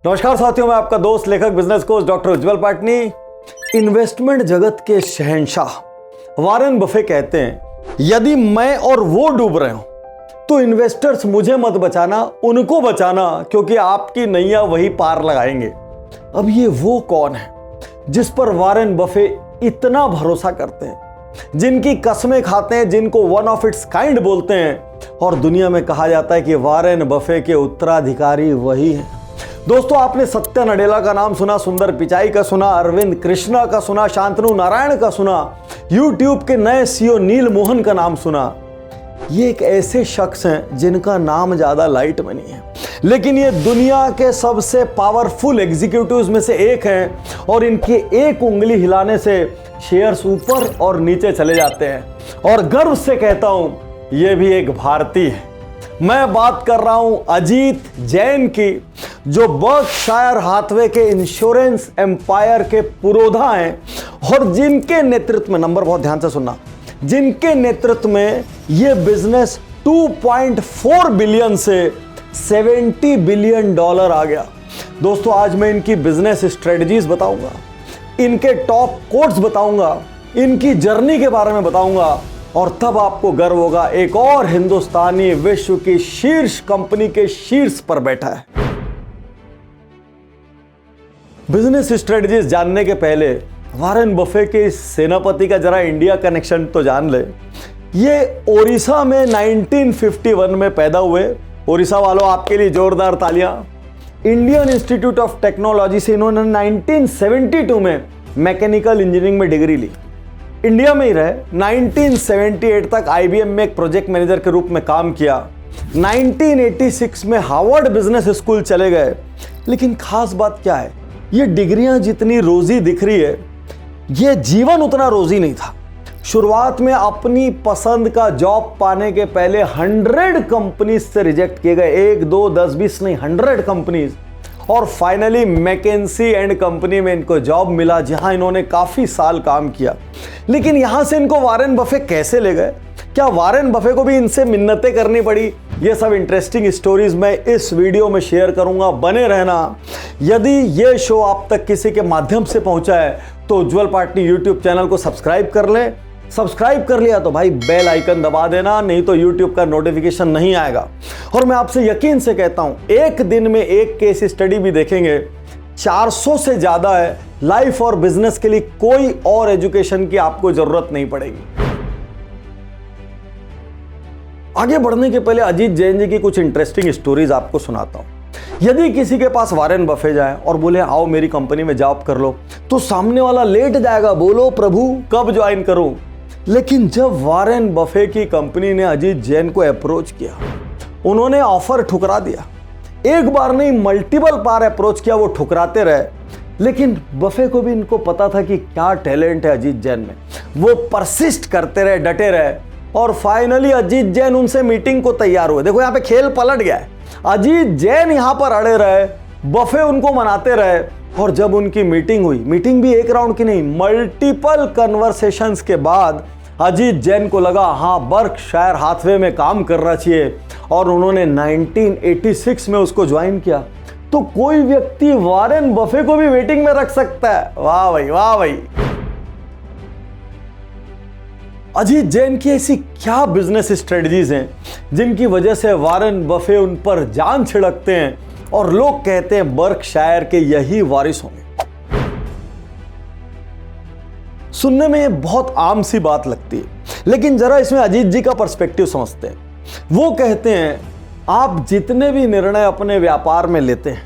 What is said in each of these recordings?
नमस्कार साथियों, मैं आपका दोस्त लेखक बिजनेस कोच डॉक्टर उज्जवल पाटनी। इन्वेस्टमेंट जगत के शहंशाह वॉरेन बफे कहते हैं, यदि मैं और वो डूब रहे हो तो इन्वेस्टर्स मुझे मत बचाना, उनको बचाना, क्योंकि आपकी नैया वही पार लगाएंगे। अब ये वो कौन है जिस पर वॉरेन बफे इतना भरोसा करते हैं, जिनकी कस्में खाते हैं, जिनको वन ऑफ इट्स काइंड बोलते हैं, और दुनिया में कहा जाता है कि वॉरेन बफे के उत्तराधिकारी वही हैं। दोस्तों, आपने सत्य नडेला का नाम सुना, सुंदर पिचाई का सुना, अरविंद कृष्णा का सुना, शांतनु नारायण का सुना, यूट्यूब के नए सीईओ नील मोहन का नाम सुना। ये एक ऐसे शख्स हैं जिनका नाम ज्यादा लाइट में नहीं है, लेकिन ये दुनिया के सबसे पावरफुल एग्जीक्यूटिव्स में से एक हैं और इनकी एक उंगली हिलाने से शेयर्स ऊपर और नीचे चले जाते हैं। और गर्व से कहता हूं, ये भी एक भारतीय है। मैं बात कर रहा हूं अजीत जैन की, जो बर्कशायर हाथवे के इंश्योरेंस एम्पायर के पुरोधा हैं और जिनके नेतृत्व में, नंबर बहुत ध्यान से सुनना, जिनके नेतृत्व में यह बिजनेस 2.4 बिलियन से 70 बिलियन डॉलर आ गया। दोस्तों, आज मैं इनकी बिजनेस स्ट्रेटजीज बताऊंगा, इनके टॉप कोट्स बताऊंगा, इनकी जर्नी के बारे में बताऊंगा, और तब आपको गर्व होगा, एक और हिंदुस्तानी विश्व की शीर्ष कंपनी के शीर्ष पर बैठा है। बिजनेस स्ट्रेटजीज जानने के पहले वॉरेन बफे के इस सेनापति का जरा इंडिया कनेक्शन तो जान ले। ये ओडिशा में 1951 में पैदा हुए। ओडिशा वालों, आपके लिए जोरदार तालियां। इंडियन इंस्टीट्यूट ऑफ टेक्नोलॉजी से इन्होंने 1972 में मैकेनिकल इंजीनियरिंग में डिग्री ली। इंडिया में ही रहे। 1978 तक आईबीएम में एक प्रोजेक्ट मैनेजर के रूप में काम किया। 1986 में हार्वर्ड बिजनेस स्कूल चले गए। लेकिन खास बात क्या है, ये डिग्रियां जितनी रोजी दिख रही है, ये जीवन उतना रोजी नहीं था। शुरुआत में अपनी पसंद का जॉब पाने के पहले 100 कंपनीज से रिजेक्ट किए गए, 1, 2, 10, 20 नहीं, 100 कंपनीज। और फाइनली मैकेंसी एंड कंपनी में इनको जॉब मिला, जहां इन्होंने काफी साल काम किया। लेकिन यहां से इनको वॉरेन बफे कैसे ले गए? क्या वॉरेन बफे को भी इनसे मिन्नतें करनी पड़ी? ये सब इंटरेस्टिंग स्टोरीज मैं इस वीडियो में शेयर करूंगा, बने रहना। यदि ये शो आप तक किसी के माध्यम से पहुंचा है तो उज्जवल पाटनी यूट्यूब चैनल को सब्सक्राइब कर लें। सब्सक्राइब कर लिया तो भाई बेल आइकन दबा देना, नहीं तो यूट्यूब का नोटिफिकेशन नहीं आएगा। और मैं आपसे यकीन से कहता हूं, एक दिन में एक केस स्टडी भी देखेंगे, 400 से ज्यादा है। लाइफ और बिजनेस के लिए कोई और एजुकेशन की आपको जरूरत नहीं पड़ेगी। आगे बढ़ने के पहले अजीत जैन जी की कुछ इंटरेस्टिंग स्टोरीज आपको सुनाता हूं। यदि किसी के पास वॉरेन बफे जाए और बोले आओ मेरी कंपनी में जॉब कर लो, तो सामने वाला लेट जाएगा, बोलो प्रभु कब ज्वाइन करूं। लेकिन जब वॉरेन बफे की कंपनी ने अजीत जैन को अप्रोच किया, उन्होंने ऑफर ठुकरा दिया। एक बार नहीं, मल्टीपल बार अप्रोच किया, वो ठुकराते रहे। लेकिन बफे को भी इनको पता था कि क्या टैलेंट है अजीत जैन में। वो परसिस्ट करते रहे, डटे रहे, और फाइनली अजीत जैन उनसे मीटिंग को तैयार हुए। देखो, यहां पे खेल पलट गया है। अजीत जैन यहां पर अड़े रहे, बफे उनको मनाते रहे, और जब उनकी मीटिंग हुई, मीटिंग भी एक राउंड की नहीं, मल्टीपल कन्वर्सेशंस के बाद अजीत जैन को लगा हाँ, बर्कशायर हाथवे में काम करना चाहिए, और उन्होंने 1986 में उसको ज्वाइन किया। तो कोई व्यक्ति वॉरेन बफे को भी वेटिंग में रख सकता है। वाह भाई, वाह भाई। अजीत जैन की ऐसी क्या बिजनेस स्ट्रेटजीज हैं जिनकी वजह से वॉरेन बफे उन पर जान छिड़कते हैं और लोग कहते हैं बर्कशायर के यही वारिस होंगे। सुनने में ये बहुत आम सी बात लगती है, लेकिन जरा इसमें अजीत जी का पर्सपेक्टिव समझते हैं। वो कहते हैं आप जितने भी निर्णय अपने व्यापार में लेते हैं,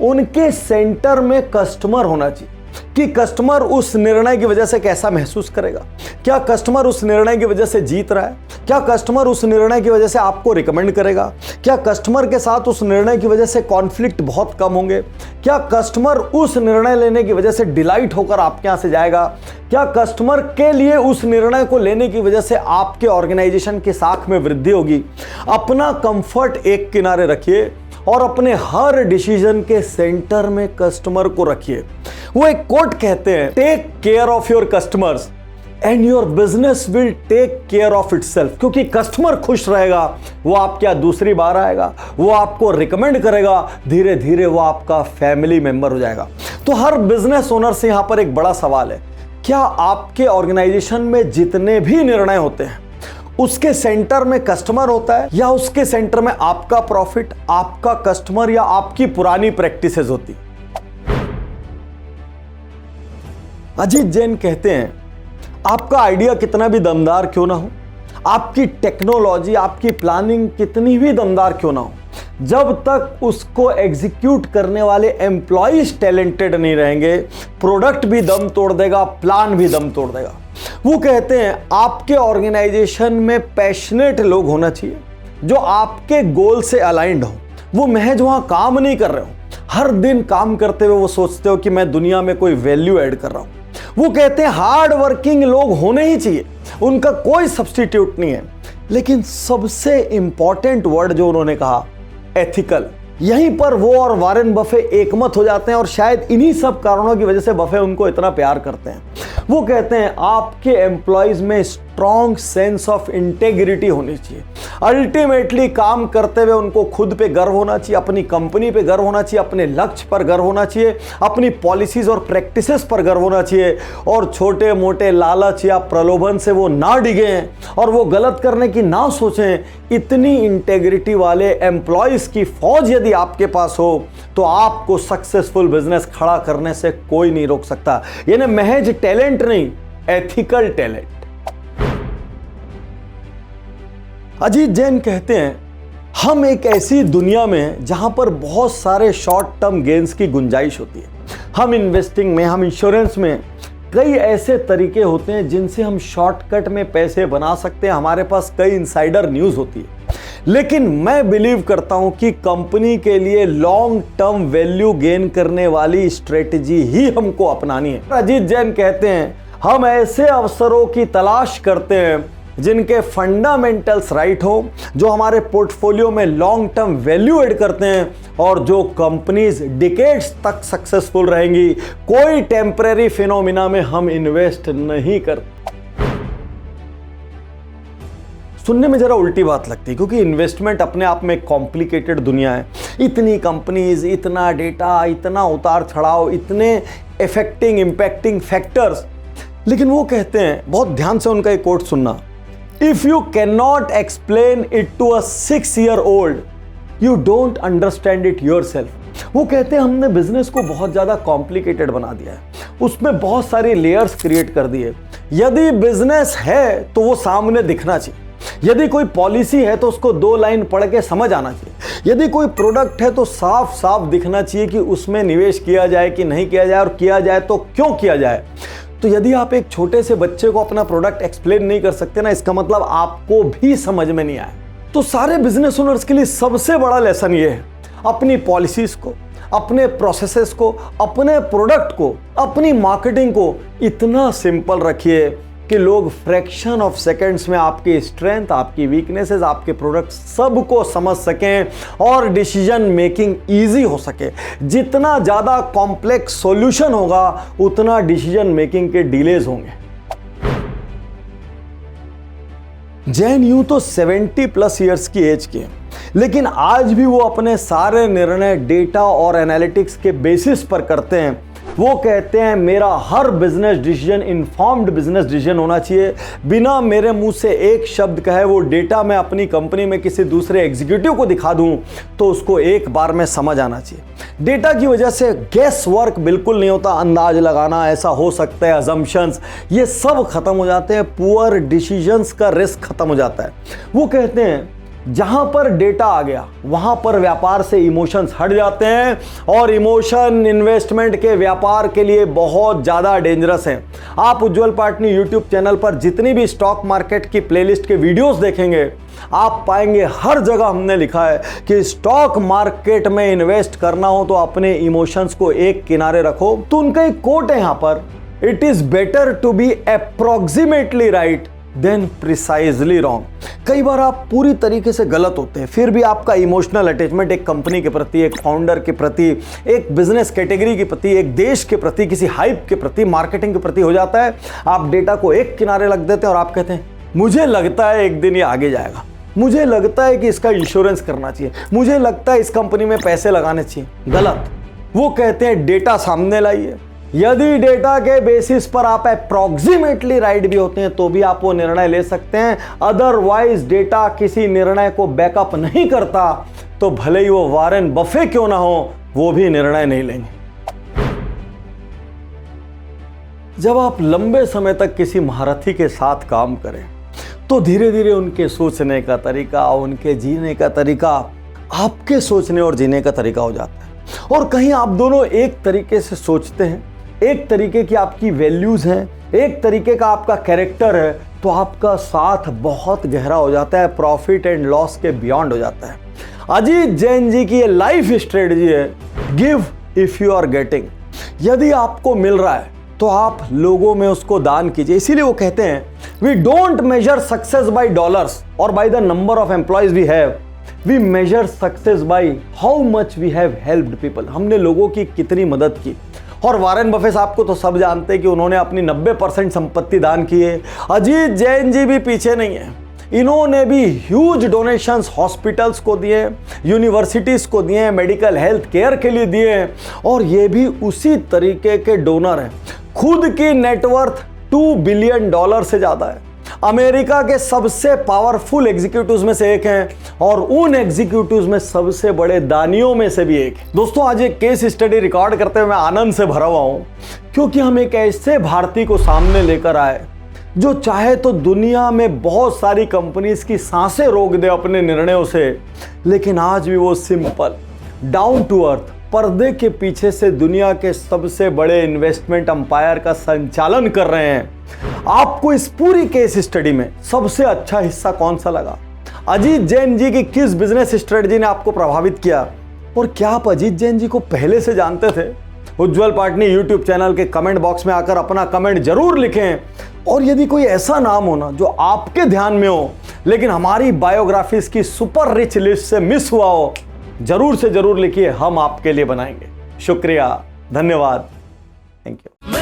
उनके सेंटर में कस्टमर होना चाहिए कि कस्टमर उस निर्णय की वजह से कैसा महसूस करेगा। क्या कस्टमर उस निर्णय की वजह से जीत रहा है? क्या कस्टमर उस निर्णय की वजह से आपको रिकमेंड करेगा? क्या कस्टमर के साथ उस निर्णय की वजह से कॉन्फ्लिक्ट बहुत कम होंगे? क्या कस्टमर उस निर्णय लेने की वजह से डिलाइट होकर आपके यहां से जाएगा? क्या कस्टमर के लिए उस निर्णय को लेने की वजह से आपके ऑर्गेनाइजेशन की साख में वृद्धि होगी? अपना कंफर्ट एक किनारे रखिए और अपने हर डिसीजन के सेंटर में कस्टमर को रखिए। वो एक कोट कहते हैं, take care of your customers and your business will take care of itself, क्योंकि कस्टमर खुश रहेगा, वो आपके यहाँ दूसरी बार आएगा, वो आपको रिकमेंड करेगा, धीरे धीरे वो आपका फैमिली मेंबर हो जाएगा। तो हर बिजनेस ओनर से यहाँ पर एक बड़ा सवाल है, क्या आपके ऑर्गेनाइजेशन में जितने भी निर्णय होते हैं उसके सेंटर में कस्टमर होता है, या उसके सेंटर में आपका प्रॉफिट, आपका कस्टमर, या आपकी पुरानी प्रैक्टिसेस होती? अजीत जैन कहते हैं, आपका आइडिया कितना भी दमदार क्यों ना हो, आपकी टेक्नोलॉजी, आपकी प्लानिंग कितनी भी दमदार क्यों ना हो, जब तक उसको एग्जीक्यूट करने वाले एम्प्लॉइज टैलेंटेड नहीं रहेंगे, प्रोडक्ट भी दम तोड़ देगा, प्लान भी दम तोड़ देगा। वो कहते हैं आपके ऑर्गेनाइजेशन में पैशनेट लोग होना चाहिए जो आपके गोल से अलाइंड हो। वो महज वहां काम नहीं कर रहे हो, हर दिन काम करते हुए वो सोचते हो कि मैं दुनिया में कोई वैल्यू ऐड कर रहा हूं। वो कहते हैं हार्ड वर्किंग लोग होने ही चाहिए, उनका कोई सब्स्टिट्यूट नहीं है। लेकिन सबसे इंपॉर्टेंट वर्ड जो उन्होंने कहा, एथिकल, यहीं पर वो और वॉरेन बफे एकमत हो जाते हैं, और शायद इन्हीं सब कारणों की वजह से बफे उनको इतना प्यार करते हैं। वो कहते हैं आपके एम्प्लॉयज में स्ट्रॉन्ग सेंस ऑफ इंटेग्रिटी होनी चाहिए। अल्टीमेटली काम करते हुए उनको खुद पे गर्व होना चाहिए, अपनी कंपनी पे गर्व होना चाहिए, अपने लक्ष्य पर गर्व होना चाहिए, अपनी पॉलिसीज और प्रैक्टिसेस पर गर्व होना चाहिए, और छोटे मोटे लालच या प्रलोभन से वो ना डिगें और वो गलत करने की ना सोचें। इतनी इंटेग्रिटी वाले एम्प्लॉयज की फौज यदि आपके पास हो तो आपको सक्सेसफुल बिजनेस खड़ा करने से कोई नहीं रोक सकता। यानी महज टैलेंट नहीं, एथिकल टैलेंट। अजीत जैन कहते हैं हम एक ऐसी दुनिया में हैं जहां पर बहुत सारे शॉर्ट टर्म गेन्स की गुंजाइश होती है। हम इन्वेस्टिंग में, हम इंश्योरेंस में, कई ऐसे तरीके होते हैं जिनसे हम शॉर्टकट में पैसे बना सकते हैं, हमारे पास कई इनसाइडर न्यूज़ होती है। लेकिन मैं बिलीव करता हूं कि कंपनी के लिए लॉन्ग टर्म वैल्यू गेन करने वाली स्ट्रेटजी ही हमको अपनानी है। अजीत जैन कहते हैं हम ऐसे अवसरों की तलाश करते हैं जिनके फंडामेंटल्स राइट हो, जो हमारे पोर्टफोलियो में लॉन्ग टर्म वैल्यू ऐड करते हैं, और जो कंपनीज डिकेड्स तक सक्सेसफुल रहेंगी। कोई टेम्परेरी फिनोमिना में हम इन्वेस्ट नहीं करते। सुनने में जरा उल्टी बात लगती है, क्योंकि इन्वेस्टमेंट अपने आप में कॉम्प्लिकेटेड दुनिया है। इतनी कंपनीज, इतना डेटा, इतना उतार चढ़ाव, इतने इफेक्टिंग इंपैक्टिंग फैक्टर्स। लेकिन वो कहते हैं, बहुत ध्यान से उनका एक कोट सुनना, if you can not explain it to a 6-year-old, you don't understand it yourself. वो कहते हैं हमने बिजनेस को बहुत ज्यादा कॉम्प्लिकेटेड बना दिया है, उसमें बहुत सारी लेयर्स क्रिएट कर दिए। यदि बिजनेस है तो वो सामने दिखना चाहिए, यदि कोई पॉलिसी है तो उसको 2 लाइन पढ़ के समझ आना चाहिए, यदि कोई प्रोडक्ट है तो साफ साफ दिखना चाहिए कि उसमें निवेश किया जाए कि नहीं किया जाए, और किया जाए तो क्यों किया जाए। तो यदि आप एक छोटे से बच्चे को अपना प्रोडक्ट एक्सप्लेन नहीं कर सकते ना, इसका मतलब आपको भी समझ में नहीं आया। तो सारे बिजनेस ओनर्स के लिए सबसे बड़ा लेसन ये है, अपनी पॉलिसीज को, अपने प्रोसेसेस को, अपने प्रोडक्ट को, अपनी मार्केटिंग को इतना सिंपल रखिए कि लोग फ्रैक्शन ऑफ सेकंड्स में आपकी स्ट्रेंथ, आपकी वीकनेसेस, आपके प्रोडक्ट सबको समझ सकें और डिसीजन मेकिंग इजी हो सके। जितना ज़्यादा कॉम्प्लेक्स सॉल्यूशन होगा उतना डिसीजन मेकिंग के डिलेज होंगे। जैन यूं तो 70+ ईयर्स की एज के हैं, लेकिन आज भी वो अपने सारे निर्णय डेटा और एनालिटिक्स के बेसिस पर करते हैं। वो कहते हैं मेरा हर business decision informed business decision होना चाहिए, बिना मेरे मुंह से एक शब्द कहे वो डेटा मैं अपनी कंपनी में किसी दूसरे एग्जीक्यूटिव को दिखा दूं तो उसको एक बार में समझ आना चाहिए। डेटा की वजह से गेस वर्क बिल्कुल नहीं होता, अंदाज लगाना ऐसा हो सकता है, अजम्पशंस, ये सब खत्म हो जाते हैं, पुअर डिसीजंस का रिस्क खत्म हो जाता है। वो कहते हैं जहां पर डेटा आ गया वहां पर व्यापार से इमोशंस हट जाते हैं, और इमोशन इन्वेस्टमेंट के व्यापार के लिए बहुत ज़्यादा डेंजरस हैं। आप उज्ज्वल पाटनी यूट्यूब चैनल पर जितनी भी स्टॉक मार्केट की प्लेलिस्ट के वीडियोस देखेंगे, आप पाएंगे हर जगह हमने लिखा है कि स्टॉक मार्केट में इन्वेस्ट करना हो तो अपने इमोशंस को एक किनारे रखो। तो उनका एक कोट है यहाँ पर, it is better to be approximately right than precisely wrong. कई बार आप पूरी तरीके से गलत होते हैं, फिर भी आपका इमोशनल अटैचमेंट एक कंपनी के प्रति, एक फाउंडर के प्रति, एक बिजनेस कैटेगरी के प्रति, एक देश के प्रति, किसी हाइप के प्रति, मार्केटिंग के प्रति हो जाता है। आप डेटा को एक किनारे रख देते हैं और आप कहते हैं मुझे लगता है एक दिन ये आगे जाएगा, मुझे लगता है कि इसका इंश्योरेंस करना चाहिए, मुझे लगता है इस कंपनी में पैसे लगाने चाहिए। गलत। वो कहते हैं डेटा सामने लाइए। यदि डेटा के बेसिस पर आप अप्रॉक्सीमेटली राइट भी होते हैं तो भी आप वो निर्णय ले सकते हैं, अदरवाइज डेटा किसी निर्णय को बैकअप नहीं करता तो भले ही वो वॉरेन बफे क्यों ना हो, वो भी निर्णय नहीं लेंगे। जब आप लंबे समय तक किसी महारथी के साथ काम करें तो धीरे धीरे उनके सोचने का तरीका, उनके जीने का तरीका आपके सोचने और जीने का तरीका हो जाता है। और कहीं आप दोनों एक तरीके से सोचते हैं, एक तरीके की आपकी वैल्यूज हैं, एक तरीके का आपका कैरेक्टर है, तो आपका साथ बहुत गहरा हो जाता है, प्रॉफिट एंड लॉस के बियॉन्ड हो जाता है। अजीत जैन जी की ये लाइफ स्ट्रेटजी है, give if you are getting. यदि आपको मिल रहा है तो आप लोगों में उसको दान कीजिए। इसीलिए वो कहते हैं we don't measure success by dollars और by the number of employees we have, we measure success by how much we have helped people. हमने लोगों की कितनी मदद की। और वॉरेन बफे साहब को तो सब जानते हैं कि उन्होंने अपनी 90% संपत्ति दान की है। अजीत जैन जी भी पीछे नहीं है, इन्होंने भी ह्यूज डोनेशंस हॉस्पिटल्स को दिए, यूनिवर्सिटीज को दिए, मेडिकल हेल्थ केयर के लिए दिए, और ये भी उसी तरीके के डोनर हैं। खुद की नेटवर्थ $2 बिलियन से ज्यादा है। अमेरिका के सबसे पावरफुल एग्जीक्यूटिव्स में से एक हैं और उन एग्जीक्यूटिव्स में सबसे बड़े दानियों में से भी एक है। दोस्तों, आज एक केस स्टडी रिकॉर्ड करते हुए मैं आनंद से भरा हुआ हूं, क्योंकि हम एक ऐसे भारतीय को सामने लेकर आए जो चाहे तो दुनिया में बहुत सारी कंपनीज की सांसें रोक दे अपने निर्णयों से, लेकिन आज भी वो सिंपल, डाउन टू अर्थ, पर्दे के पीछे से दुनिया के सबसे बड़े इन्वेस्टमेंट अंपायर का संचालन कर रहे हैं। आपको इस पूरी केस स्टडी में सबसे अच्छा हिस्सा कौन सा लगा? अजीत जैन जी की किस बिजनेस स्ट्रेटजी ने आपको प्रभावित किया? और क्या आप अजीत जैन जी को पहले से जानते थे? उज्जवल पाटनी यूट्यूब चैनल के कमेंट बॉक्स में आकर अपना कमेंट जरूर लिखें। और यदि कोई ऐसा नाम हो ना जो आपके ध्यान में हो लेकिन हमारी बायोग्राफीज की सुपर रिच लिस्ट से मिस हुआ हो, जरूर से जरूर लिखिए, हम आपके लिए बनाएंगे। शुक्रिया, धन्यवाद, थैंक यू।